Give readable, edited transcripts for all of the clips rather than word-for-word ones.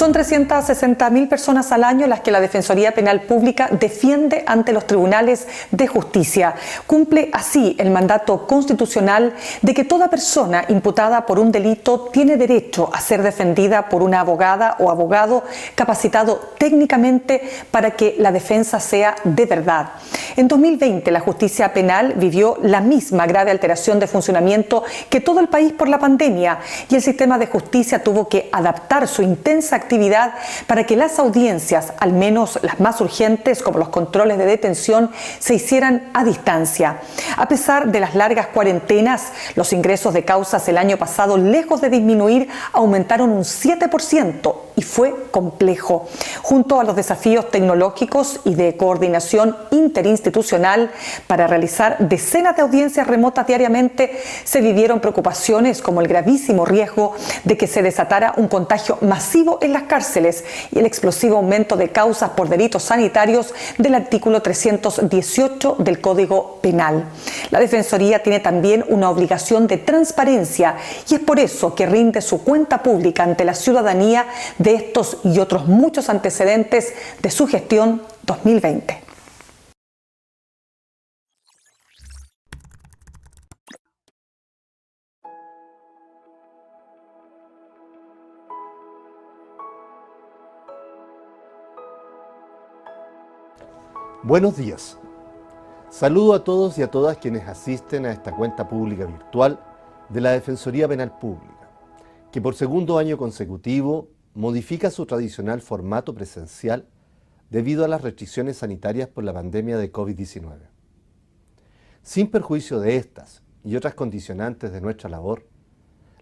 Son 360.000 personas al año las que la Defensoría Penal Pública defiende ante los tribunales de justicia. Cumple así el mandato constitucional de que toda persona imputada por un delito tiene derecho a ser defendida por una abogada o abogado capacitado técnicamente para que la defensa sea de verdad. En 2020, la justicia penal vivió la misma grave alteración de funcionamiento que todo el país por la pandemia, y el sistema de justicia tuvo que adaptar su intensa actividad para que las audiencias, al menos las más urgentes como los controles de detención, se hicieran a distancia. A pesar de las largas cuarentenas, los ingresos de causas el año pasado, lejos de disminuir, aumentaron un 7% y fue complejo. Junto a los desafíos tecnológicos y de coordinación interinstitucional para realizar decenas de audiencias remotas diariamente, se vivieron preocupaciones como el gravísimo riesgo de que se desatara un contagio masivo en las cárceles y el explosivo aumento de causas por delitos sanitarios del artículo 318 del Código Penal. La Defensoría tiene también una obligación de transparencia y es por eso que rinde su cuenta pública ante la ciudadanía de estos y otros muchos antecedentes de su gestión 2020. Buenos días. Saludo a todos y a todas quienes asisten a esta cuenta pública virtual de la Defensoría Penal Pública, que por segundo año consecutivo modifica su tradicional formato presencial debido a las restricciones sanitarias por la pandemia de COVID-19. Sin perjuicio de estas y otras condicionantes de nuestra labor,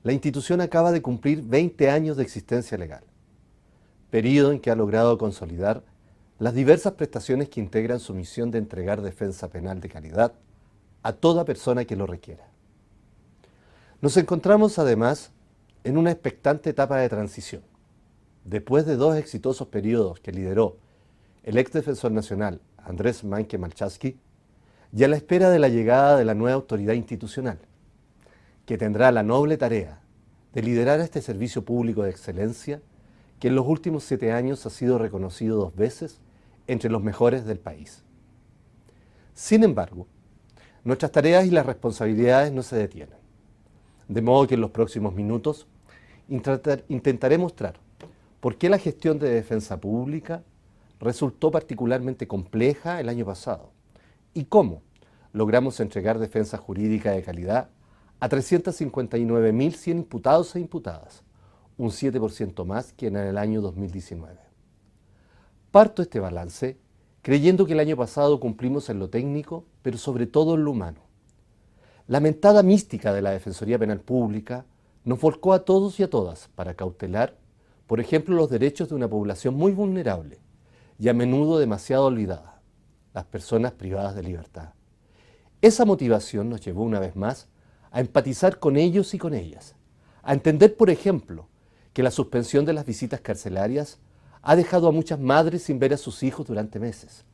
la institución acaba de cumplir 20 años de existencia legal, periodo en que ha logrado consolidar las diversas prestaciones que integran su misión de entregar defensa penal de calidad a toda persona que lo requiera. Nos encontramos además en una expectante etapa de transición. Después de 2 exitosos periodos que lideró el ex defensor nacional Andrés Manque Malczewski, y a la espera de la llegada de la nueva autoridad institucional, que tendrá la noble tarea de liderar este servicio público de excelencia que en los últimos 7 años ha sido reconocido 2 veces entre los mejores del país. Sin embargo, nuestras tareas y las responsabilidades no se detienen. De modo que en los próximos minutos intentaré mostrar por qué la gestión de defensa pública resultó particularmente compleja el año pasado y cómo logramos entregar defensa jurídica de calidad a 359.100 imputados e imputadas, un 7% más que en el año 2019. Parto este balance creyendo que el año pasado cumplimos en lo técnico, pero sobre todo en lo humano. La mentada mística de la Defensoría Penal Pública nos volcó a todos y a todas para cautelar, por ejemplo, los derechos de una población muy vulnerable y a menudo demasiado olvidada, las personas privadas de libertad. Esa motivación nos llevó una vez más a empatizar con ellos y con ellas, a entender, por ejemplo, que la suspensión de las visitas carcelarias ha dejado a muchas madres sin ver a sus hijos durante meses,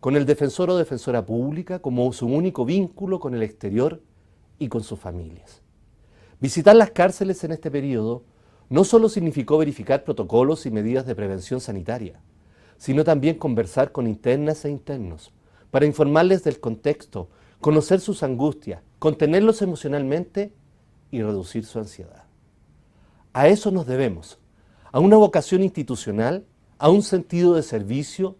con el defensor o defensora pública como su único vínculo con el exterior y con sus familias. Visitar las cárceles en este periodo no solo significó verificar protocolos y medidas de prevención sanitaria, sino también conversar con internas e internos para informarles del contexto, conocer sus angustias, contenerlos emocionalmente y reducir su ansiedad. A eso nos debemos, a una vocación institucional, a un sentido de servicio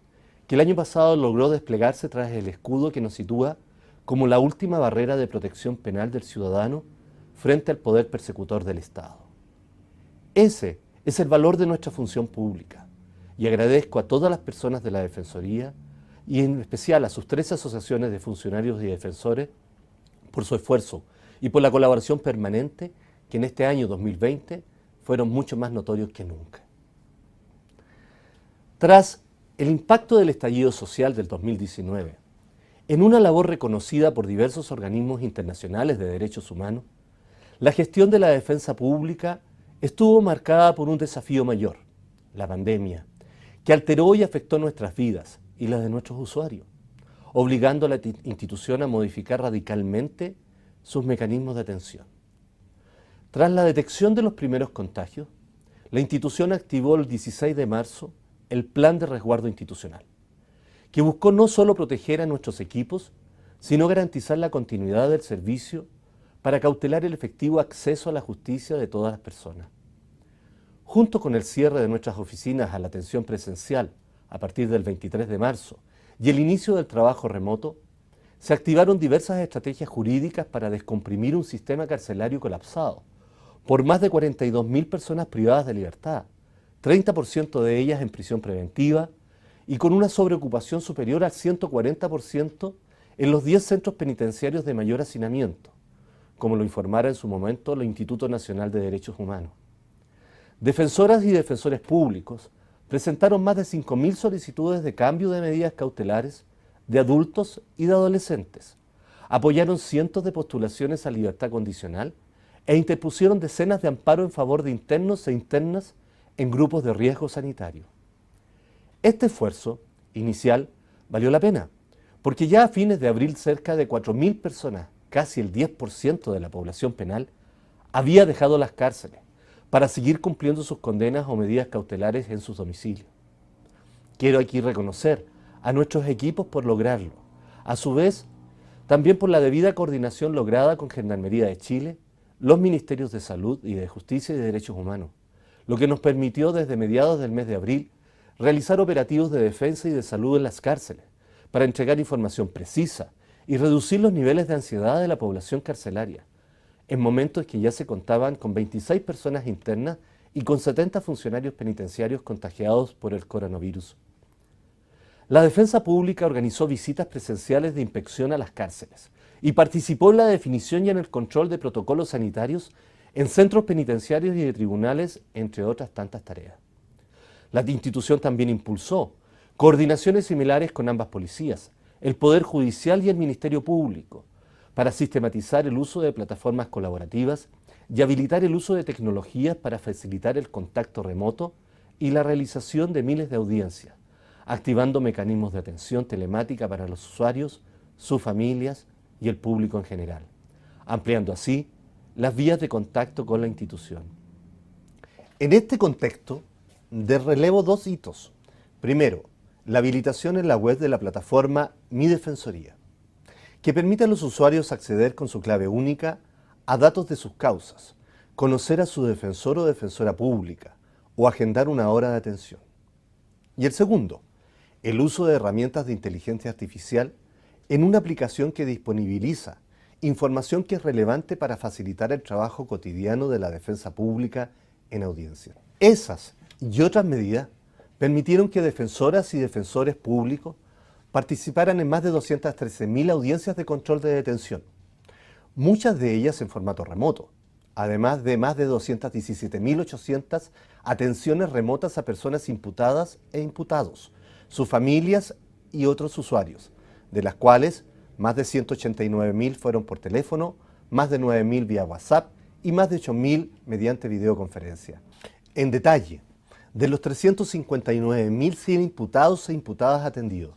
que el año pasado logró desplegarse tras el escudo que nos sitúa como la última barrera de protección penal del ciudadano frente al poder persecutor del Estado. Ese es el valor de nuestra función pública y agradezco a todas las personas de la Defensoría y en especial a sus 13 asociaciones de funcionarios y defensores por su esfuerzo y por la colaboración permanente que en este año 2020 fueron mucho más notorios que nunca. Tras el impacto del estallido social del 2019, en una labor reconocida por diversos organismos internacionales de derechos humanos, la gestión de la defensa pública estuvo marcada por un desafío mayor, la pandemia, que alteró y afectó nuestras vidas y las de nuestros usuarios, obligando a la institución a modificar radicalmente sus mecanismos de atención. Tras la detección de los primeros contagios, la institución activó el 16 de marzo el Plan de Resguardo Institucional, que buscó no solo proteger a nuestros equipos, sino garantizar la continuidad del servicio para cautelar el efectivo acceso a la justicia de todas las personas. Junto con el cierre de nuestras oficinas a la atención presencial a partir del 23 de marzo y el inicio del trabajo remoto, se activaron diversas estrategias jurídicas para descomprimir un sistema carcelario colapsado por más de 42.000 personas privadas de libertad, 30% de ellas en prisión preventiva y con una sobreocupación superior al 140% en los 10 centros penitenciarios de mayor hacinamiento, como lo informara en su momento el Instituto Nacional de Derechos Humanos. Defensoras y defensores públicos presentaron más de 5.000 solicitudes de cambio de medidas cautelares de adultos y de adolescentes, apoyaron cientos de postulaciones a libertad condicional e interpusieron decenas de amparos en favor de internos e internas en grupos de riesgo sanitario. Este esfuerzo inicial valió la pena, porque ya a fines de abril cerca de 4.000 personas, casi el 10% de la población penal, había dejado las cárceles para seguir cumpliendo sus condenas o medidas cautelares en sus domicilios. Quiero aquí reconocer a nuestros equipos por lograrlo, a su vez también por la debida coordinación lograda con Gendarmería de Chile, los Ministerios de Salud y de Justicia y de Derechos Humanos, lo que nos permitió desde mediados del mes de abril realizar operativos de defensa y de salud en las cárceles para entregar información precisa y reducir los niveles de ansiedad de la población carcelaria, en momentos que ya se contaban con 26 personas internas y con 70 funcionarios penitenciarios contagiados por el coronavirus. La Defensa Pública organizó visitas presenciales de inspección a las cárceles y participó en la definición y en el control de protocolos sanitarios en centros penitenciarios y de tribunales, entre otras tantas tareas. La institución también impulsó coordinaciones similares con ambas policías, el Poder Judicial y el Ministerio Público, para sistematizar el uso de plataformas colaborativas y habilitar el uso de tecnologías para facilitar el contacto remoto y la realización de miles de audiencias, activando mecanismos de atención telemática para los usuarios, sus familias y el público en general, ampliando así las vías de contacto con la institución. En este contexto, de relevo dos hitos. Primero, la habilitación en la web de la plataforma Mi Defensoría, que permite a los usuarios acceder con su clave única a datos de sus causas, conocer a su defensor o defensora pública o agendar una hora de atención. Y el segundo, el uso de herramientas de inteligencia artificial en una aplicación que disponibiliza información que es relevante para facilitar el trabajo cotidiano de la defensa pública en audiencia. Esas y otras medidas permitieron que defensoras y defensores públicos participaran en más de 213.000 audiencias de control de detención, muchas de ellas en formato remoto, además de más de 217.800 atenciones remotas a personas imputadas e imputados, sus familias y otros usuarios, de las cuales más de 189.000 fueron por teléfono, más de 9.000 vía WhatsApp y más de 8.000 mediante videoconferencia. En detalle, de los 359.100 imputados e imputadas atendidos,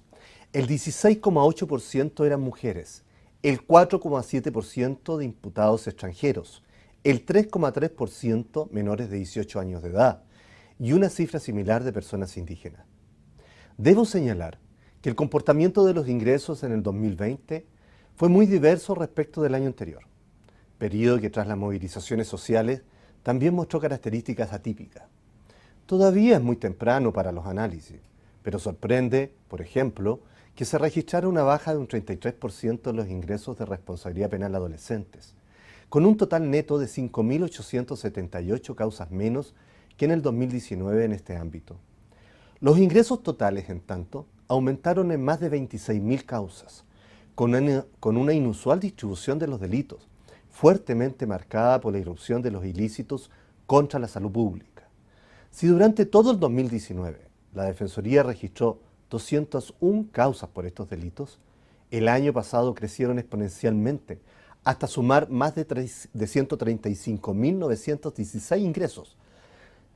el 16,8% eran mujeres, el 4,7% de imputados extranjeros, el 3,3% menores de 18 años de edad y una cifra similar de personas indígenas. Debo señalar que el comportamiento de los ingresos en el 2020 fue muy diverso respecto del año anterior, periodo que tras las movilizaciones sociales también mostró características atípicas. Todavía es muy temprano para los análisis, pero sorprende, por ejemplo, que se registrara una baja de un 33% en los ingresos de responsabilidad penal adolescentes, con un total neto de 5.878 causas menos que en el 2019 en este ámbito. Los ingresos totales, en tanto, aumentaron en más de 26.000 causas, con una inusual distribución de los delitos, fuertemente marcada por la irrupción de los ilícitos contra la salud pública. Si durante todo el 2019 la Defensoría registró 201 causas por estos delitos, el año pasado crecieron exponencialmente hasta sumar más de 135.916 ingresos,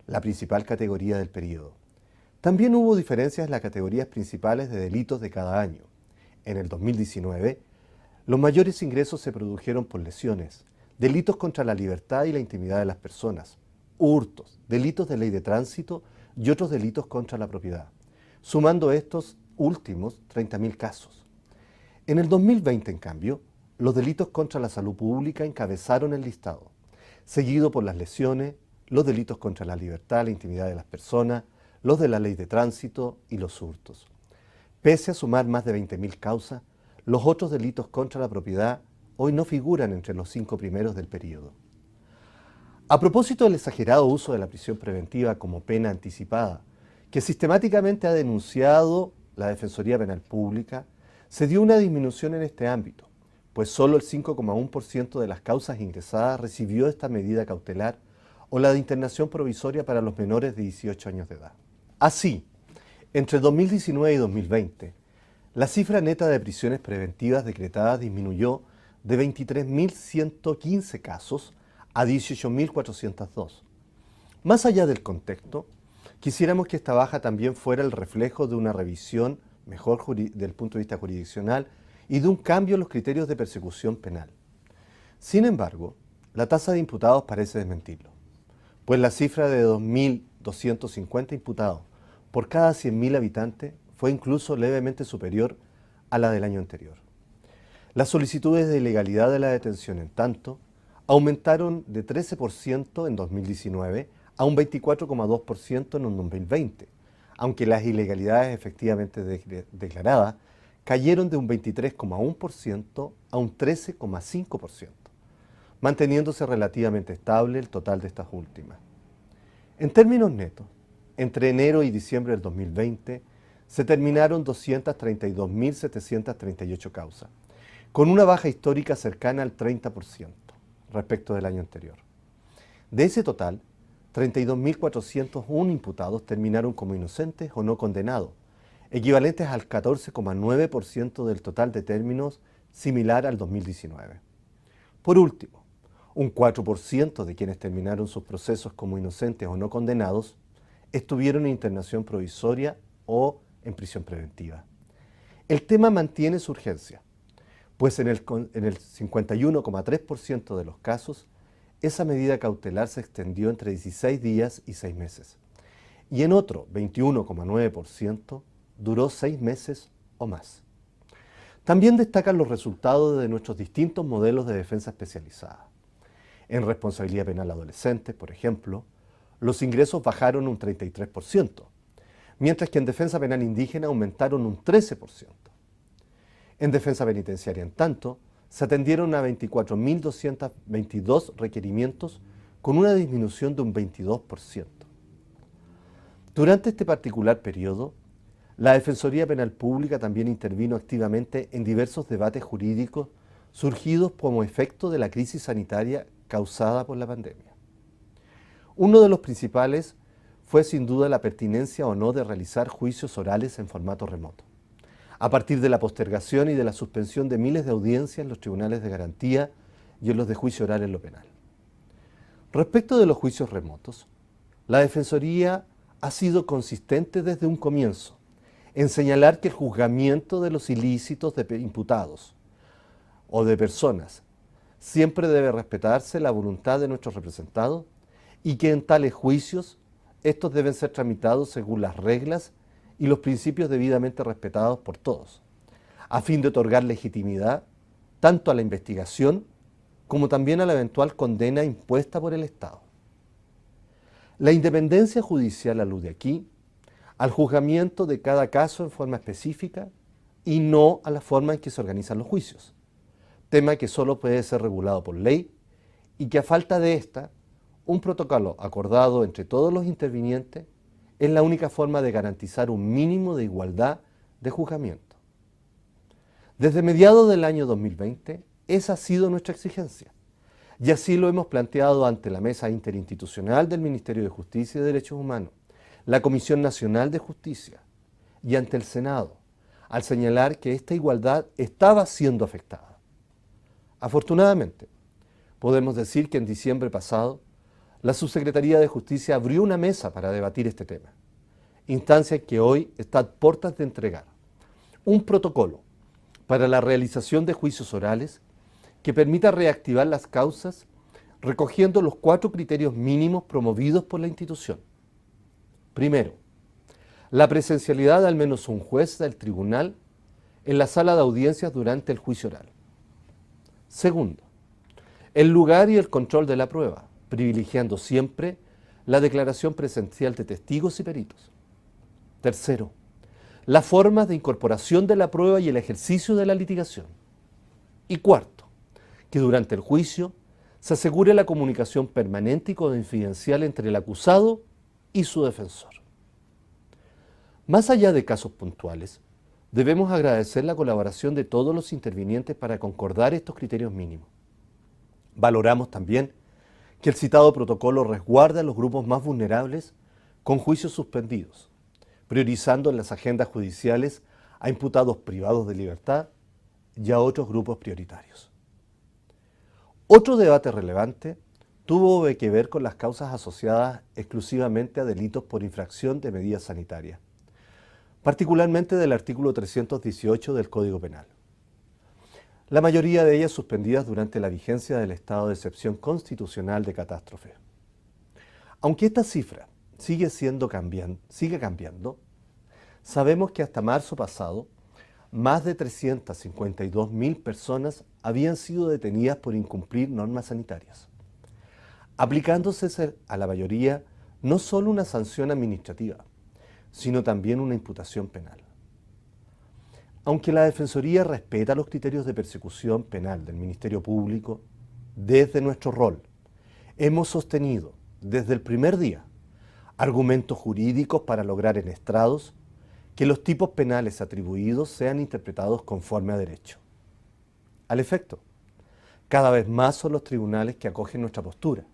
la principal categoría del periodo. También hubo diferencias en las categorías principales de delitos de cada año. En el 2019, los mayores ingresos se produjeron por lesiones, delitos contra la libertad y la intimidad de las personas, hurtos, delitos de ley de tránsito y otros delitos contra la propiedad, sumando estos últimos 30.000 casos. En el 2020, en cambio, los delitos contra la salud pública encabezaron el listado, seguido por las lesiones, los delitos contra la libertad, la intimidad de las personas, los de la ley de tránsito y los hurtos. Pese a sumar más de 20.000 causas, los otros delitos contra la propiedad hoy no figuran entre los 5 primeros del periodo. A propósito del exagerado uso de la prisión preventiva como pena anticipada, que sistemáticamente ha denunciado la Defensoría Penal Pública, se dio una disminución en este ámbito, pues solo el 5,1% de las causas ingresadas recibió esta medida cautelar o la de internación provisoria para los menores de 18 años de edad. Así, entre 2019 y 2020, la cifra neta de prisiones preventivas decretadas disminuyó de 23.115 casos a 18.402. Más allá del contexto, quisiéramos que esta baja también fuera el reflejo de una revisión mejor desde el punto de vista jurisdiccional y de un cambio en los criterios de persecución penal. Sin embargo, la tasa de imputados parece desmentirlo, pues la cifra de 2.250 imputados por cada 100.000 habitantes fue incluso levemente superior a la del año anterior. Las solicitudes de ilegalidad de la detención, en tanto, aumentaron de 13% en 2019 a un 24,2% en un 2020, aunque las ilegalidades efectivamente declaradas cayeron de un 23,1% a un 13,5%, manteniéndose relativamente estable el total de estas últimas. En términos netos, entre enero y diciembre del 2020 se terminaron 232.738 causas, con una baja histórica cercana al 30% respecto del año anterior. De ese total, 32.401 imputados terminaron como inocentes o no condenados, equivalentes al 14,9% del total de términos, similar al 2019. Por último, un 4% de quienes terminaron sus procesos como inocentes o no condenados estuvieron en internación provisoria o en prisión preventiva. El tema mantiene su urgencia, pues en el 51,3% de los casos, esa medida cautelar se extendió entre 16 días y 6 meses, y en otro 21,9% duró 6 meses o más. También destacan los resultados de nuestros distintos modelos de defensa especializada. En responsabilidad penal adolescente, por ejemplo, los ingresos bajaron un 33%, mientras que en defensa penal indígena aumentaron un 13%. En defensa penitenciaria, en tanto, se atendieron a 24.222 requerimientos con una disminución de un 22%. Durante este particular periodo, la Defensoría Penal Pública también intervino activamente en diversos debates jurídicos surgidos como efecto de la crisis sanitaria causada por la pandemia. Uno de los principales fue sin duda la pertinencia o no de realizar juicios orales en formato remoto, a partir de la postergación y de la suspensión de miles de audiencias en los tribunales de garantía y en los de juicio oral en lo penal. Respecto de los juicios remotos, la Defensoría ha sido consistente desde un comienzo en señalar que el juzgamiento de los ilícitos de imputados o de personas siempre debe respetarse la voluntad de nuestros representados y que en tales juicios estos deben ser tramitados según las reglas y los principios debidamente respetados por todos, a fin de otorgar legitimidad tanto a la investigación como también a la eventual condena impuesta por el Estado. La independencia judicial alude aquí al juzgamiento de cada caso en forma específica y no a la forma en que se organizan los juicios, tema que solo puede ser regulado por ley y que a falta de esta, un protocolo acordado entre todos los intervinientes es la única forma de garantizar un mínimo de igualdad de juzgamiento. Desde mediados del año 2020, esa ha sido nuestra exigencia, y así lo hemos planteado ante la Mesa Interinstitucional del Ministerio de Justicia y Derechos Humanos, la Comisión Nacional de Justicia y ante el Senado, al señalar que esta igualdad estaba siendo afectada. Afortunadamente, podemos decir que en diciembre pasado, la Subsecretaría de Justicia abrió una mesa para debatir este tema, instancia que hoy está a puertas de entregar un protocolo para la realización de juicios orales que permita reactivar las causas recogiendo los 4 criterios mínimos promovidos por la institución. Primero, la presencialidad de al menos un juez del tribunal en la sala de audiencias durante el juicio oral. Segundo, el lugar y el control de la prueba, privilegiando siempre la declaración presencial de testigos y peritos. Tercero, las formas de incorporación de la prueba y el ejercicio de la litigación. Y cuarto, que durante el juicio se asegure la comunicación permanente y confidencial entre el acusado y su defensor. Más allá de casos puntuales, debemos agradecer la colaboración de todos los intervinientes para concordar estos criterios mínimos. Valoramos también que el citado protocolo resguarda a los grupos más vulnerables con juicios suspendidos, priorizando en las agendas judiciales a imputados privados de libertad y a otros grupos prioritarios. Otro debate relevante tuvo que ver con las causas asociadas exclusivamente a delitos por infracción de medidas sanitarias, particularmente del artículo 318 del Código Penal. La mayoría de ellas suspendidas durante la vigencia del estado de excepción constitucional de catástrofe. Aunque esta cifra sigue cambiando, sabemos que hasta marzo pasado, más de 352.000 personas habían sido detenidas por incumplir normas sanitarias, aplicándose a la mayoría no solo una sanción administrativa, sino también una imputación penal. Aunque la Defensoría respeta los criterios de persecución penal del Ministerio Público, desde nuestro rol hemos sostenido desde el primer día argumentos jurídicos para lograr en estrados que los tipos penales atribuidos sean interpretados conforme a derecho. Al efecto, cada vez más son los tribunales que acogen nuestra postura,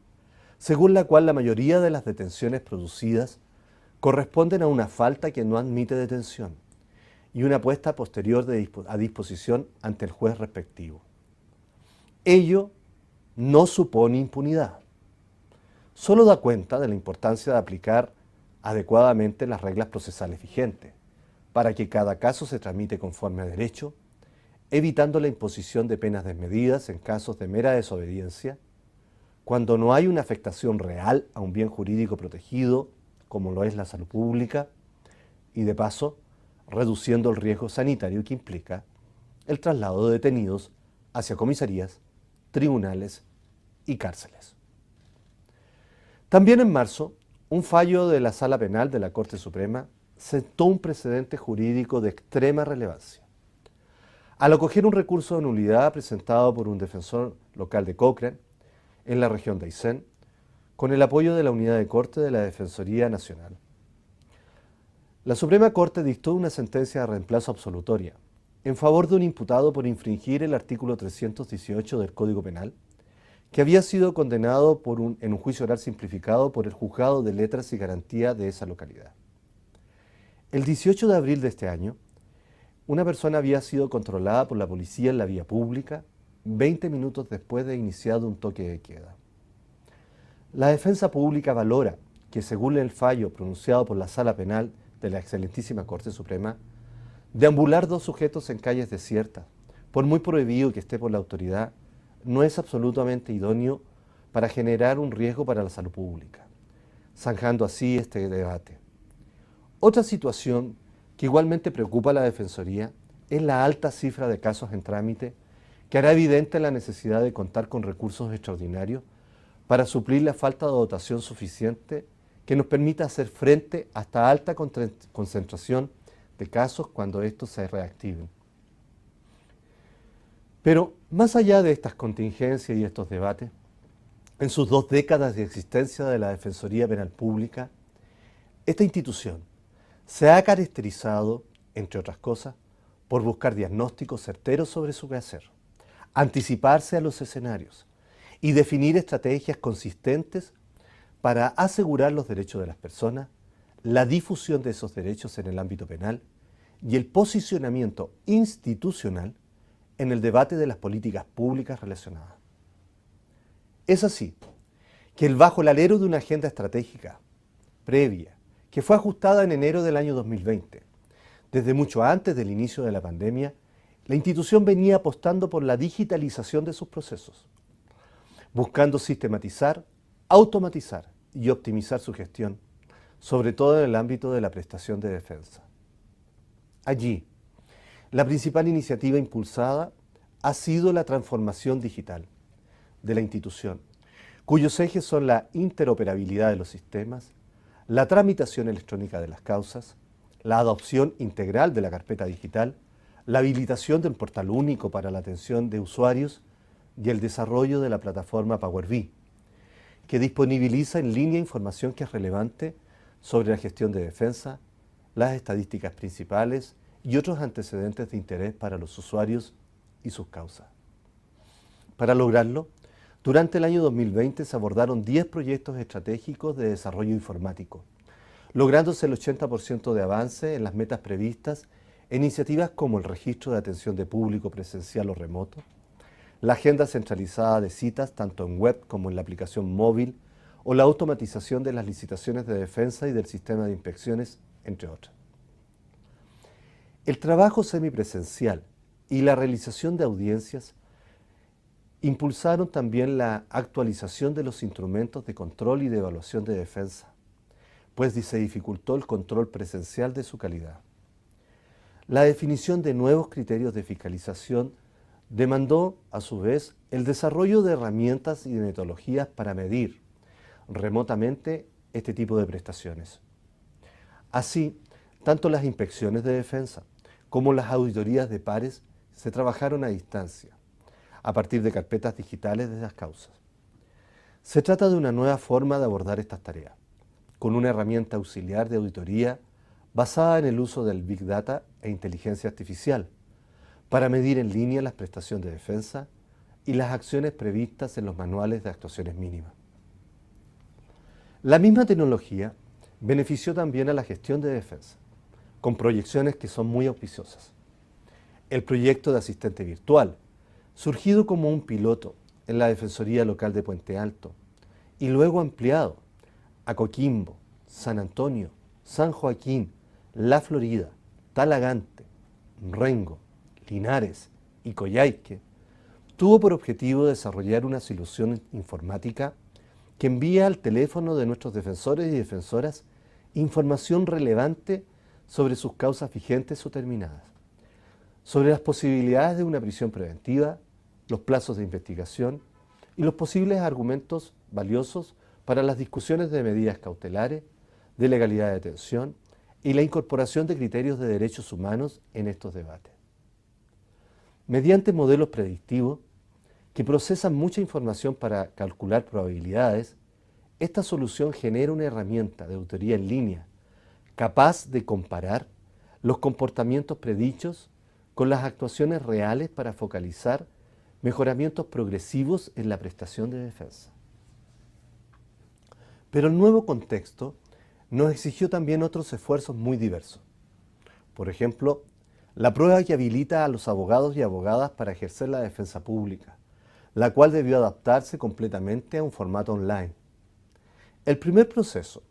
según la cual la mayoría de las detenciones producidas corresponden a una falta que no admite detención y una puesta posterior a disposición ante el juez respectivo. Ello no supone impunidad, solo da cuenta de la importancia de aplicar adecuadamente las reglas procesales vigentes, para que cada caso se tramite conforme a derecho, evitando la imposición de penas desmedidas en casos de mera desobediencia, cuando no hay una afectación real a un bien jurídico protegido, como lo es la salud pública, y de paso, reduciendo el riesgo sanitario que implica el traslado de detenidos hacia comisarías, tribunales y cárceles. También en marzo, un fallo de la Sala Penal de la Corte Suprema sentó un precedente jurídico de extrema relevancia. Al acoger un recurso de nulidad presentado por un defensor local de Cochrane, en la región de Aysén, con el apoyo de la Unidad de Corte de la Defensoría Nacional, la Suprema Corte dictó una sentencia de reemplazo absolutoria en favor de un imputado por infringir el artículo 318 del Código Penal, que había sido condenado en un juicio oral simplificado por el Juzgado de Letras y Garantía de esa localidad. El 18 de abril de este año, una persona había sido controlada por la policía en la vía pública 20 minutos después de iniciado un toque de queda. La defensa pública valora que, según el fallo pronunciado por la Sala Penal de la Excelentísima Corte Suprema, deambular 2 sujetos en calles desiertas, por muy prohibido que esté por la autoridad, no es absolutamente idóneo para generar un riesgo para la salud pública, zanjando así este debate. Otra situación que igualmente preocupa a la Defensoría es la alta cifra de casos en trámite, que hará evidente la necesidad de contar con recursos extraordinarios para suplir la falta de dotación suficiente que nos permita hacer frente a esta alta concentración de casos cuando estos se reactiven. Pero más allá de estas contingencias y estos debates, en sus 2 décadas de existencia de la Defensoría Penal Pública, esta institución se ha caracterizado, entre otras cosas, por buscar diagnósticos certeros sobre su quehacer, anticiparse a los escenarios y definir estrategias consistentes para asegurar los derechos de las personas, la difusión de esos derechos en el ámbito penal y el posicionamiento institucional en el debate de las políticas públicas relacionadas. Es así que bajo el alero de una agenda estratégica previa, que fue ajustada en enero del año 2020, desde mucho antes del inicio de la pandemia, la institución venía apostando por la digitalización de sus procesos, buscando sistematizar, automatizar y optimizar su gestión, sobre todo en el ámbito de la prestación de defensa. Allí, la principal iniciativa impulsada ha sido la transformación digital de la institución, cuyos ejes son la interoperabilidad de los sistemas, la tramitación electrónica de las causas, la adopción integral de la carpeta digital, la habilitación del portal único para la atención de usuarios y el desarrollo de la plataforma PowerBee, que disponibiliza en línea información que es relevante sobre la gestión de defensa, las estadísticas principales y otros antecedentes de interés para los usuarios y sus causas. Para lograrlo, durante el año 2020 se abordaron 10 proyectos estratégicos de desarrollo informático, lográndose el 80% de avance en las metas previstas en iniciativas como el registro de atención de público presencial o remoto, la agenda centralizada de citas tanto en web como en la aplicación móvil o la automatización de las licitaciones de defensa y del sistema de inspecciones, entre otras. El trabajo semipresencial y la realización de audiencias impulsaron también la actualización de los instrumentos de control y de evaluación de defensa, pues se dificultó el control presencial de su calidad. La definición de nuevos criterios de fiscalización demandó, a su vez, el desarrollo de herramientas y de metodologías para medir remotamente este tipo de prestaciones. Así, tanto las inspecciones de defensa como las auditorías de pares se trabajaron a distancia, a partir de carpetas digitales de las causas. Se trata de una nueva forma de abordar estas tareas, con una herramienta auxiliar de auditoría basada en el uso del Big Data e inteligencia artificial, para medir en línea la prestación de defensa y las acciones previstas en los manuales de actuaciones mínimas. La misma tecnología benefició también a la gestión de defensa, con proyecciones que son muy auspiciosas. El proyecto de asistente virtual, surgido como un piloto en la Defensoría Local de Puente Alto y luego ampliado a Coquimbo, San Antonio, San Joaquín, La Florida, Talagante, Rengo, Linares y Coyhaique, tuvo por objetivo desarrollar una solución informática que envía al teléfono de nuestros defensores y defensoras información relevante sobre sus causas vigentes o terminadas, sobre las posibilidades de una prisión preventiva, los plazos de investigación y los posibles argumentos valiosos para las discusiones de medidas cautelares, de legalidad de detención y la incorporación de criterios de derechos humanos en estos debates. Mediante modelos predictivos que procesan mucha información para calcular probabilidades, esta solución genera una herramienta de auditoría en línea capaz de comparar los comportamientos predichos con las actuaciones reales para focalizar mejoramientos progresivos en la prestación de defensa. Pero el nuevo contexto nos exigió también otros esfuerzos muy diversos. Por ejemplo, la prueba que habilita a los abogados y abogadas para ejercer la defensa pública, la cual debió adaptarse completamente a un formato online. El primer proceso,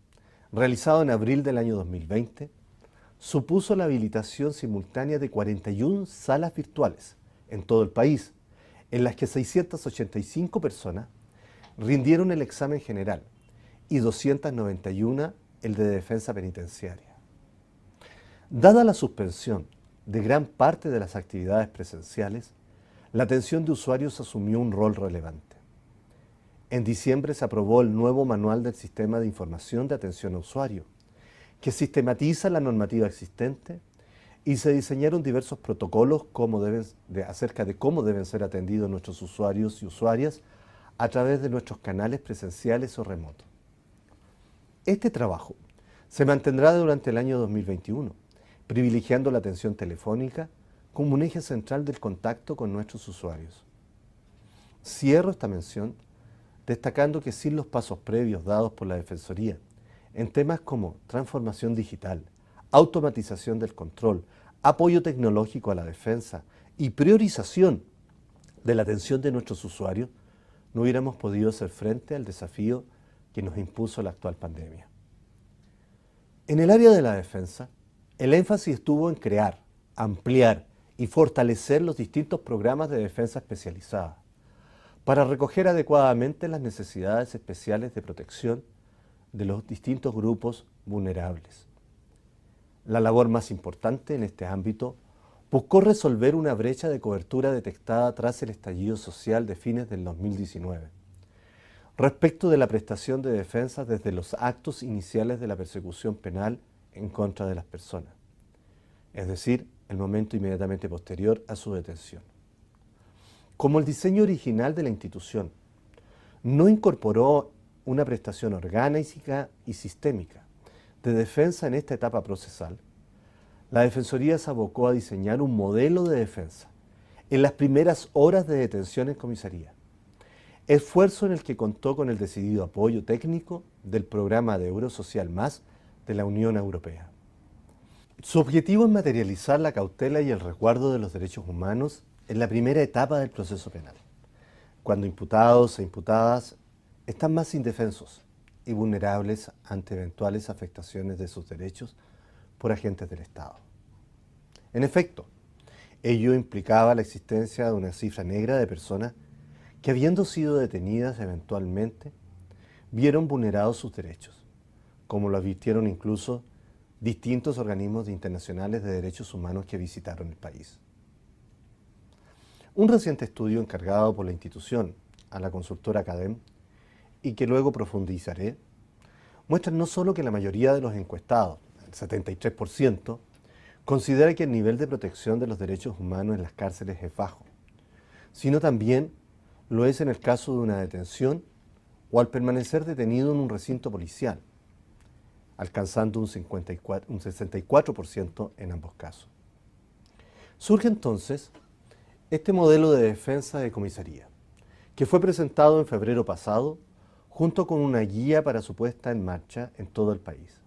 realizado en abril del año 2020, supuso la habilitación simultánea de 41 salas virtuales en todo el país, en las que 685 personas rindieron el examen general y 291 el de defensa penitenciaria. Dada la suspensión de gran parte de las actividades presenciales, la atención de usuarios asumió un rol relevante. En diciembre se aprobó el nuevo manual del Sistema de Información de Atención a Usuario, que sistematiza la normativa existente, y se diseñaron diversos protocolos acerca de cómo deben ser atendidos nuestros usuarios y usuarias a través de nuestros canales presenciales o remotos. Este trabajo se mantendrá durante el año 2021, privilegiando la atención telefónica como un eje central del contacto con nuestros usuarios. Cierro esta mención destacando que sin los pasos previos dados por la Defensoría en temas como transformación digital, automatización del control, apoyo tecnológico a la defensa y priorización de la atención de nuestros usuarios, no hubiéramos podido hacer frente al desafío que nos impuso la actual pandemia. En el área de la defensa, el énfasis estuvo en crear, ampliar y fortalecer los distintos programas de defensa especializada, para recoger adecuadamente las necesidades especiales de protección de los distintos grupos vulnerables. La labor más importante en este ámbito buscó resolver una brecha de cobertura detectada tras el estallido social de fines del 2019, respecto de la prestación de defensa desde los actos iniciales de la persecución penal en contra de las personas, es decir, el momento inmediatamente posterior a su detención. Como el diseño original de la institución no incorporó una prestación orgánica y sistémica de defensa en esta etapa procesal, la Defensoría se abocó a diseñar un modelo de defensa en las primeras horas de detención en comisaría, esfuerzo en el que contó con el decidido apoyo técnico del programa de Eurosocial Más de la Unión Europea. Su objetivo es materializar la cautela y el resguardo de los derechos humanos en la primera etapa del proceso penal, cuando imputados e imputadas están más indefensos y vulnerables ante eventuales afectaciones de sus derechos por agentes del Estado. En efecto, ello implicaba la existencia de una cifra negra de personas que, habiendo sido detenidas eventualmente, vieron vulnerados sus derechos, como lo advirtieron incluso distintos organismos internacionales de derechos humanos que visitaron el país. Un reciente estudio encargado por la institución a la consultora CADEM, y que luego profundizaré, muestra no solo que la mayoría de los encuestados, el 73%, considera que el nivel de protección de los derechos humanos en las cárceles es bajo, sino también lo es en el caso de una detención o al permanecer detenido en un recinto policial, alcanzando un 64% en ambos casos. Surge entonces este modelo de defensa de comisaría, que fue presentado en febrero pasado junto con una guía para su puesta en marcha en todo el país,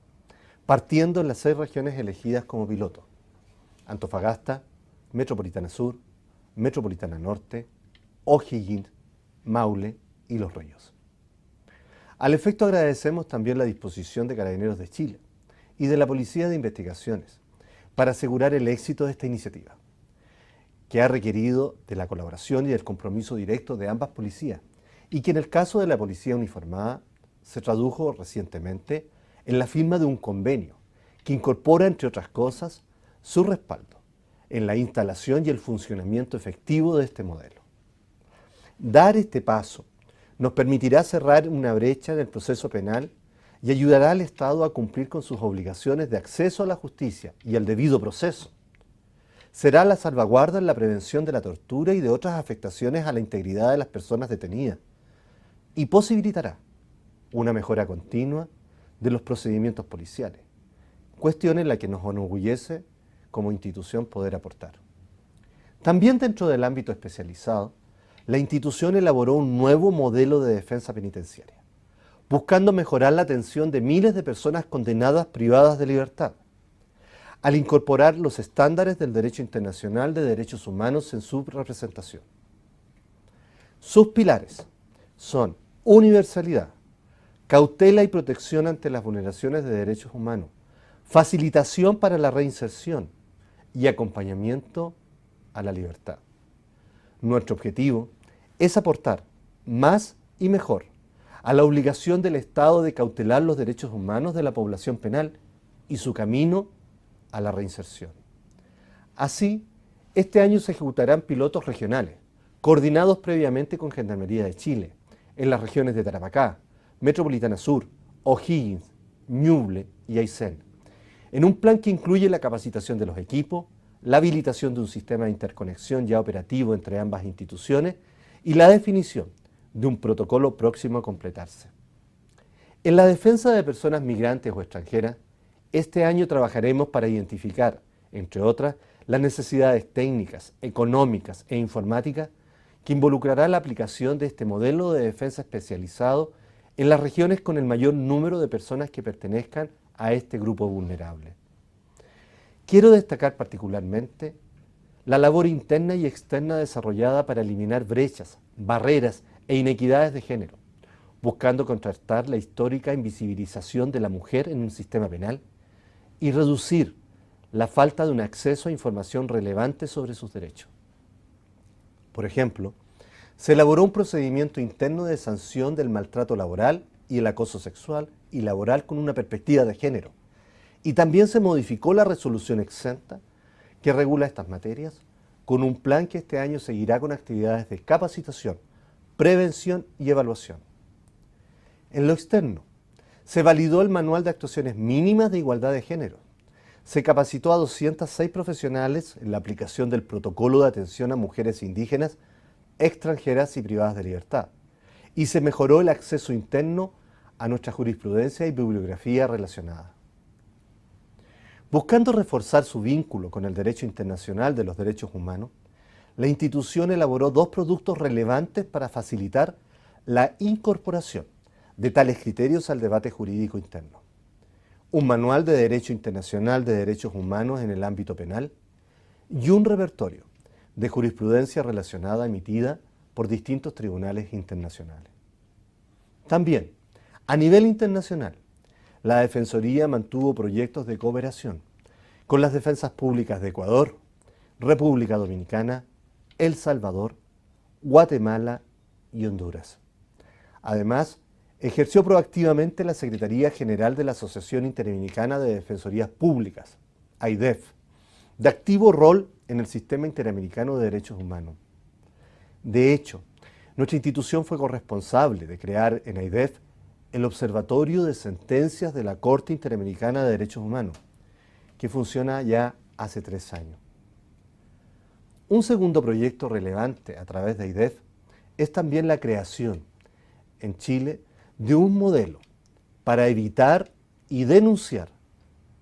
partiendo en las 6 regiones elegidas como piloto: Antofagasta, Metropolitana Sur, Metropolitana Norte, O'Higgins, Maule y Los Ríos. Al efecto agradecemos también la disposición de Carabineros de Chile y de la Policía de Investigaciones para asegurar el éxito de esta iniciativa, que ha requerido de la colaboración y del compromiso directo de ambas policías, y que en el caso de la Policía Uniformada se tradujo recientemente en la firma de un convenio que incorpora, entre otras cosas, su respaldo en la instalación y el funcionamiento efectivo de este modelo. Dar este paso nos permitirá cerrar una brecha en el proceso penal y ayudará al Estado a cumplir con sus obligaciones de acceso a la justicia y al debido proceso. Será la salvaguarda en la prevención de la tortura y de otras afectaciones a la integridad de las personas detenidas, y posibilitará una mejora continua de los procedimientos policiales, cuestión en la que nos enorgullece como institución poder aportar. También dentro del ámbito especializado, la institución elaboró un nuevo modelo de defensa penitenciaria, buscando mejorar la atención de miles de personas condenadas privadas de libertad, al incorporar los estándares del derecho internacional de derechos humanos en su representación. Sus pilares son universalidad, cautela y protección ante las vulneraciones de derechos humanos, facilitación para la reinserción y acompañamiento a la libertad. Nuestro objetivo es aportar más y mejor a la obligación del Estado de cautelar los derechos humanos de la población penal y su camino a la reinserción. Así, este año se ejecutarán pilotos regionales, coordinados previamente con Gendarmería de Chile, en las regiones de Tarapacá, Metropolitana Sur, O'Higgins, Ñuble y Aysén, en un plan que incluye la capacitación de los equipos, la habilitación de un sistema de interconexión ya operativo entre ambas instituciones y la definición de un protocolo próximo a completarse. En la defensa de personas migrantes o extranjeras, este año trabajaremos para identificar, entre otras, las necesidades técnicas, económicas e informáticas que involucrará la aplicación de este modelo de defensa especializado en las regiones con el mayor número de personas que pertenezcan a este grupo vulnerable. Quiero destacar particularmente la labor interna y externa desarrollada para eliminar brechas, barreras e inequidades de género, buscando contrastar la histórica invisibilización de la mujer en un sistema penal y reducir la falta de un acceso a información relevante sobre sus derechos. Por ejemplo, Se elaboró un procedimiento interno de sanción del maltrato laboral y el acoso sexual y laboral con una perspectiva de género. Y también se modificó la resolución exenta que regula estas materias con un plan que este año seguirá con actividades de capacitación, prevención y evaluación. En lo externo, se validó el manual de actuaciones mínimas de igualdad de género. Se capacitó a 206 profesionales en la aplicación del protocolo de atención a mujeres indígenas, extranjeras y privadas de libertad. Y se mejoró el acceso interno a nuestra jurisprudencia y bibliografía relacionada. Buscando reforzar su vínculo con el derecho internacional de los derechos humanos, la institución elaboró 2 productos relevantes para facilitar la incorporación de tales criterios al debate jurídico interno. Un manual de Derecho Internacional de Derechos Humanos en el ámbito penal y un repertorio de jurisprudencia relacionada emitida por distintos tribunales internacionales. También, a nivel internacional, la Defensoría mantuvo proyectos de cooperación con las defensas públicas de Ecuador, República Dominicana, El Salvador, Guatemala y Honduras. Además, ejerció proactivamente la Secretaría General de la Asociación Interamericana de Defensorías Públicas, AIDEF, de activo rol en el Sistema Interamericano de Derechos Humanos. De hecho, nuestra institución fue corresponsable de crear en AIDEF el Observatorio de Sentencias de la Corte Interamericana de Derechos Humanos, que funciona ya hace 3 años. Un segundo proyecto relevante a través de AIDEF es también la creación en Chile de un modelo para evitar y denunciar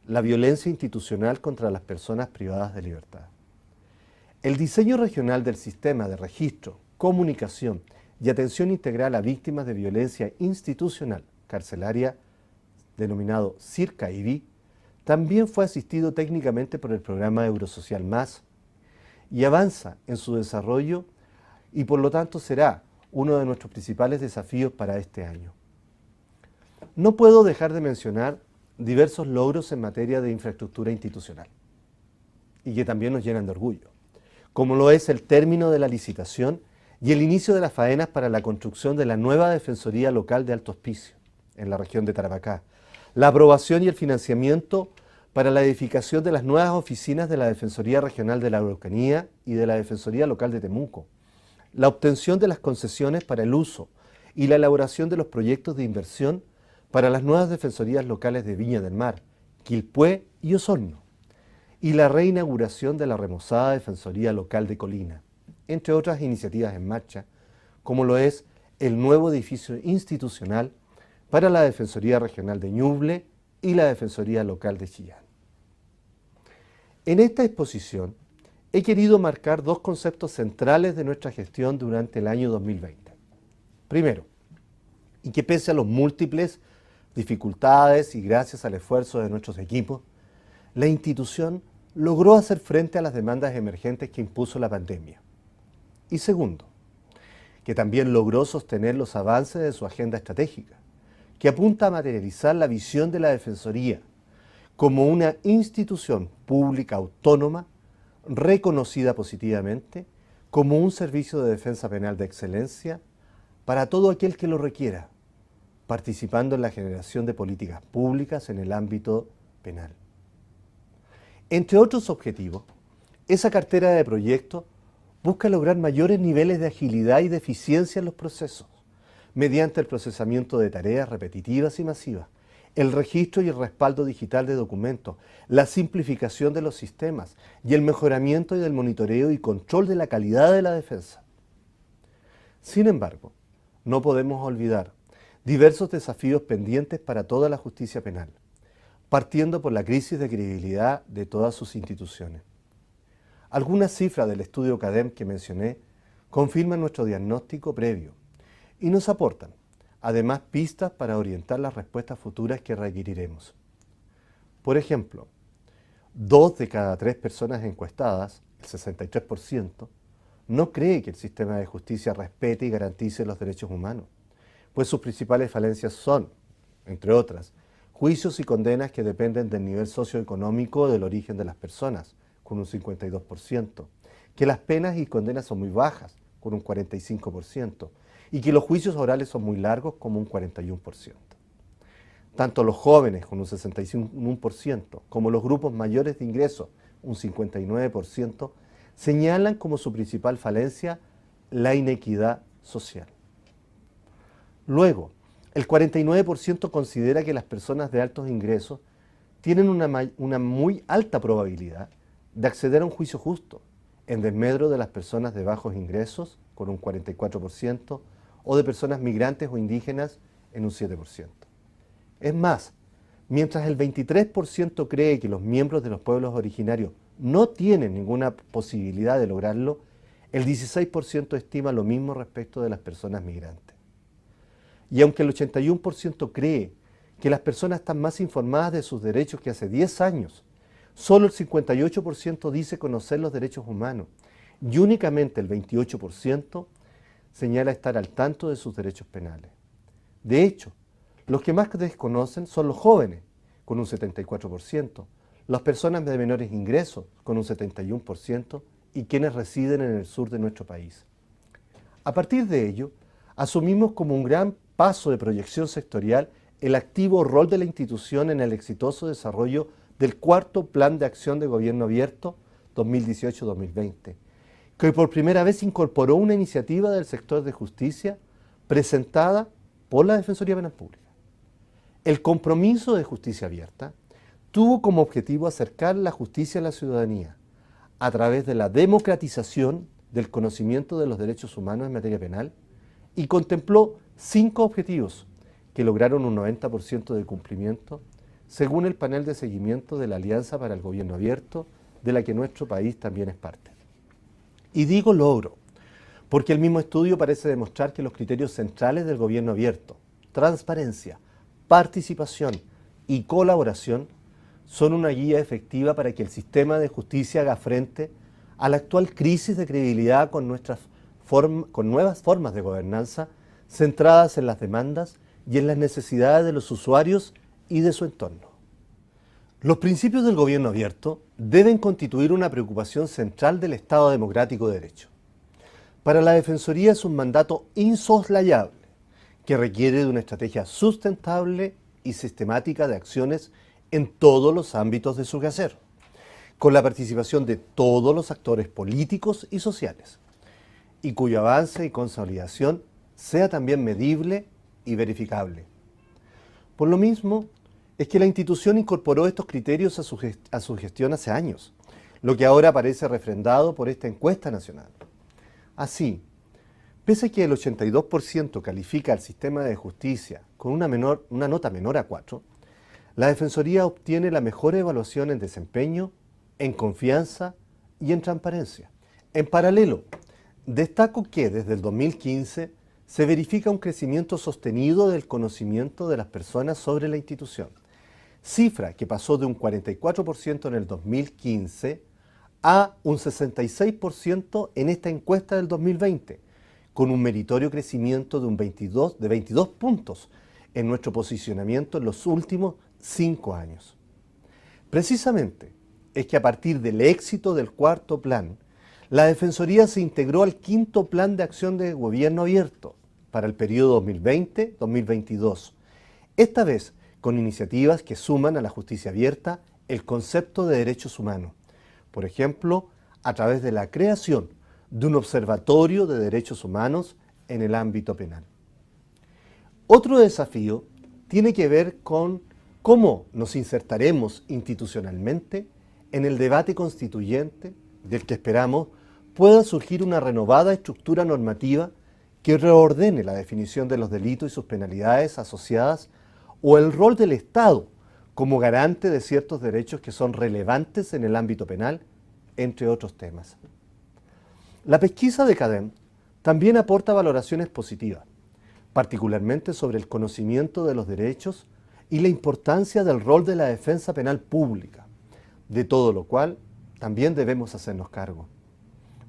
la violencia institucional contra las personas privadas de libertad. El diseño regional del sistema de registro, comunicación y atención integral a víctimas de violencia institucional carcelaria, denominado CIRCA-IVI, también fue asistido técnicamente por el programa Eurosocial Más y avanza en su desarrollo y por lo tanto será uno de nuestros principales desafíos para este año. No puedo dejar de mencionar diversos logros en materia de infraestructura institucional y que también nos llenan de orgullo, como lo es el término de la licitación y el inicio de las faenas para la construcción de la nueva Defensoría Local de Alto Hospicio, en la región de Tarapacá, la aprobación y el financiamiento para la edificación de las nuevas oficinas de la Defensoría Regional de la Araucanía y de la Defensoría Local de Temuco, la obtención de las concesiones para el uso y la elaboración de los proyectos de inversión para las nuevas defensorías locales de Viña del Mar, Quilpué y Osorno, y la reinauguración de la remozada Defensoría Local de Colina, entre otras iniciativas en marcha, como lo es el nuevo edificio institucional para la Defensoría Regional de Ñuble y la Defensoría Local de Chillán. En esta exposición he querido marcar 2 conceptos centrales de nuestra gestión durante el año 2020. Primero, y que pese a los múltiples dificultades y gracias al esfuerzo de nuestros equipos, la institución logró hacer frente a las demandas emergentes que impuso la pandemia. Y segundo, que también logró sostener los avances de su agenda estratégica, que apunta a materializar la visión de la Defensoría como una institución pública autónoma, reconocida positivamente como un servicio de defensa penal de excelencia para todo aquel que lo requiera, participando en la generación de políticas públicas en el ámbito penal. Entre otros objetivos, esa cartera de proyectos busca lograr mayores niveles de agilidad y de eficiencia en los procesos, mediante el procesamiento de tareas repetitivas y masivas, el registro y el respaldo digital de documentos, la simplificación de los sistemas y el mejoramiento del monitoreo y control de la calidad de la defensa. Sin embargo, no podemos olvidar diversos desafíos pendientes para toda la justicia penal, partiendo por la crisis de credibilidad de todas sus instituciones. Algunas cifras del estudio CADEM que mencioné confirman nuestro diagnóstico previo y nos aportan, además, pistas para orientar las respuestas futuras que requeriremos. Por ejemplo, 2 de cada 3 personas encuestadas, el 63%, no cree que el sistema de justicia respete y garantice los derechos humanos, pues sus principales falencias son, entre otras, juicios y condenas que dependen del nivel socioeconómico o del origen de las personas, con un 52%, que las penas y condenas son muy bajas, con un 45%, y que los juicios orales son muy largos, como un 41%. Tanto los jóvenes, con un 61%, como los grupos mayores de ingresos, un 59%, señalan como su principal falencia la inequidad social. Luego, el 49% considera que las personas de altos ingresos tienen una muy alta probabilidad de acceder a un juicio justo, en desmedro de las personas de bajos ingresos, con un 44%, o de personas migrantes o indígenas, en un 7%. Es más, mientras el 23% cree que los miembros de los pueblos originarios no tienen ninguna posibilidad de lograrlo, el 16% estima lo mismo respecto de las personas migrantes. Y aunque el 81% cree que las personas están más informadas de sus derechos que hace 10 años, solo el 58% dice conocer los derechos humanos y únicamente el 28% señala estar al tanto de sus derechos penales. De hecho, los que más desconocen son los jóvenes, con un 74%, las personas de menores ingresos, con un 71%, y quienes residen en el sur de nuestro país. A partir de ello, asumimos como un gran paso de proyección sectorial el activo rol de la institución en el exitoso desarrollo del cuarto Plan de Acción de Gobierno Abierto 2018-2020, que por primera vez incorporó una iniciativa del sector de justicia presentada por la Defensoría Penal Pública. El compromiso de justicia abierta tuvo como objetivo acercar la justicia a la ciudadanía a través de la democratización del conocimiento de los derechos humanos en materia penal y contempló 5 objetivos que lograron un 90% de cumplimiento según el panel de seguimiento de la Alianza para el Gobierno Abierto, de la que nuestro país también es parte. Y digo logro, porque el mismo estudio parece demostrar que los criterios centrales del gobierno abierto, transparencia, participación y colaboración, son una guía efectiva para que el sistema de justicia haga frente a la actual crisis de credibilidad con nuevas formas de gobernanza centradas en las demandas y en las necesidades de los usuarios y de su entorno. Los principios del gobierno abierto deben constituir una preocupación central del Estado democrático de derecho. Para la Defensoría es un mandato insoslayable que requiere de una estrategia sustentable y sistemática de acciones en todos los ámbitos de su quehacer, con la participación de todos los actores políticos y sociales, y cuyo avance y consolidación sea también medible y verificable. Por lo mismo, es que la institución incorporó estos criterios a su gestión hace años, lo que ahora parece refrendado por esta encuesta nacional. Así, pese a que el 82% califica al sistema de justicia con una nota menor a 4, la Defensoría obtiene la mejor evaluación en desempeño, en confianza y en transparencia. En paralelo, destaco que desde el 2015 se verifica un crecimiento sostenido del conocimiento de las personas sobre la institución, cifra que pasó de un 44% en el 2015 a un 66% en esta encuesta del 2020, con un meritorio crecimiento de 22 puntos en nuestro posicionamiento en los últimos 5 años. Precisamente es que a partir del éxito del cuarto plan, la Defensoría se integró al quinto Plan de Acción de Gobierno Abierto para el periodo 2020-2022, esta vez con iniciativas que suman a la justicia abierta el concepto de derechos humanos, por ejemplo, a través de la creación de un observatorio de derechos humanos en el ámbito penal. Otro desafío tiene que ver con cómo nos insertaremos institucionalmente en el debate constituyente del que esperamos pueda surgir una renovada estructura normativa que reordene la definición de los delitos y sus penalidades asociadas o el rol del Estado como garante de ciertos derechos que son relevantes en el ámbito penal, entre otros temas. La pesquisa de CADEM también aporta valoraciones positivas, particularmente sobre el conocimiento de los derechos y la importancia del rol de la defensa penal pública, de todo lo cual también debemos hacernos cargo.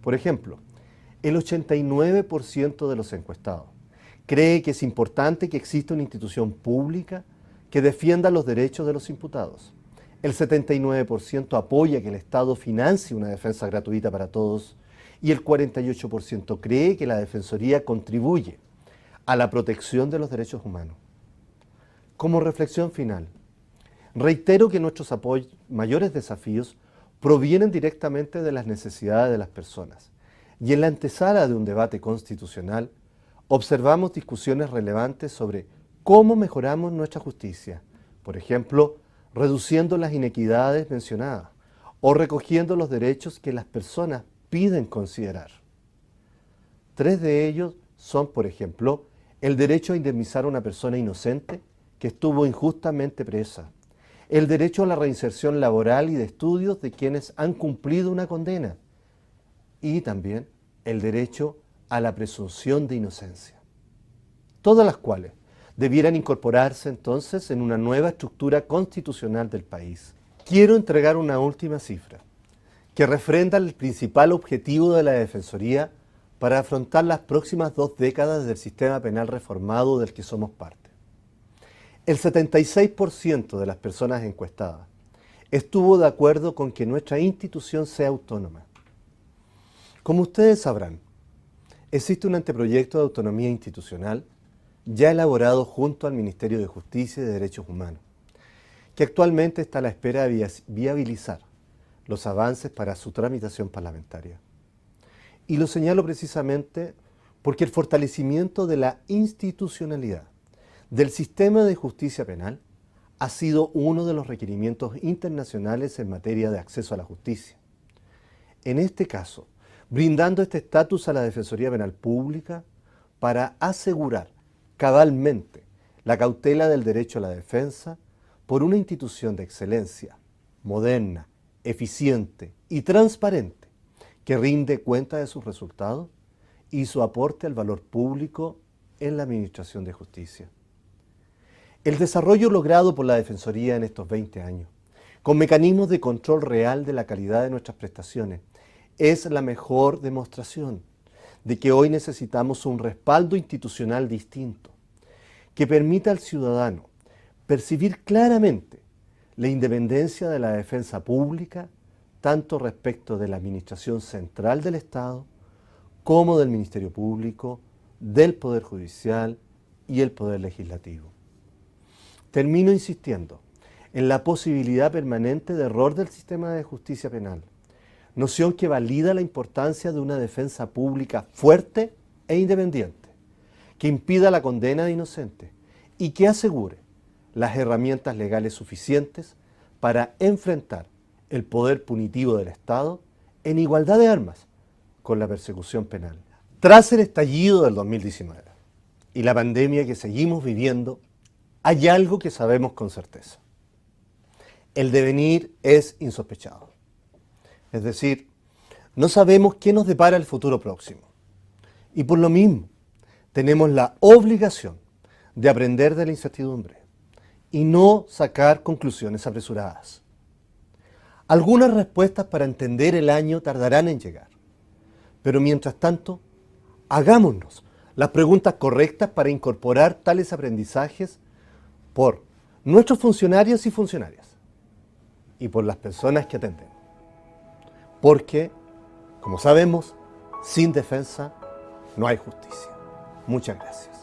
Por ejemplo, el 89% de los encuestados cree que es importante que exista una institución pública que defienda los derechos de los imputados. El 79% apoya que el Estado financie una defensa gratuita para todos y el 48% cree que la Defensoría contribuye a la protección de los derechos humanos. Como reflexión final, reitero que nuestros mayores desafíos provienen directamente de las necesidades de las personas, y en la antesala de un debate constitucional observamos discusiones relevantes sobre cómo mejoramos nuestra justicia, por ejemplo, reduciendo las inequidades mencionadas o recogiendo los derechos que las personas piden considerar. 3 de ellos son, por ejemplo, el derecho a indemnizar a una persona inocente que estuvo injustamente presa, el derecho a la reinserción laboral y de estudios de quienes han cumplido una condena y también el derecho a la presunción de inocencia. Todas las cuales debieran incorporarse entonces en una nueva estructura constitucional del país. Quiero entregar una última cifra que refrenda el principal objetivo de la Defensoría para afrontar las próximas 2 décadas del sistema penal reformado del que somos parte. El 76% de las personas encuestadas estuvo de acuerdo con que nuestra institución sea autónoma. Como ustedes sabrán, existe un anteproyecto de autonomía institucional ya elaborado junto al Ministerio de Justicia y de Derechos Humanos, que actualmente está a la espera de viabilizar los avances para su tramitación parlamentaria. Y lo señalo precisamente porque el fortalecimiento de la institucionalidad del sistema de justicia penal ha sido uno de los requerimientos internacionales en materia de acceso a la justicia. En este caso, brindando este estatus a la Defensoría Penal Pública para asegurar cabalmente la cautela del derecho a la defensa por una institución de excelencia, moderna, eficiente y transparente, que rinde cuenta de sus resultados y su aporte al valor público en la administración de justicia. El desarrollo logrado por la Defensoría en estos 20 años, con mecanismos de control real de la calidad de nuestras prestaciones, es la mejor demostración de que hoy necesitamos un respaldo institucional distinto, que permita al ciudadano percibir claramente la independencia de la defensa pública, tanto respecto de la administración central del Estado, como del Ministerio Público, del Poder Judicial y el Poder Legislativo. Termino insistiendo en la posibilidad permanente de error del sistema de justicia penal, noción que valida la importancia de una defensa pública fuerte e independiente, que impida la condena de inocentes y que asegure las herramientas legales suficientes para enfrentar el poder punitivo del Estado en igualdad de armas con la persecución penal. Tras el estallido del 2019 y la pandemia que seguimos viviendo, hay algo que sabemos con certeza. El devenir es insospechado. Es decir, no sabemos qué nos depara el futuro próximo. Y por lo mismo, tenemos la obligación de aprender de la incertidumbre y no sacar conclusiones apresuradas. Algunas respuestas para entender el año tardarán en llegar, pero mientras tanto, hagámonos las preguntas correctas para incorporar tales aprendizajes por nuestros funcionarios y funcionarias y por las personas que atenden. Porque, como sabemos, sin defensa no hay justicia. Muchas gracias.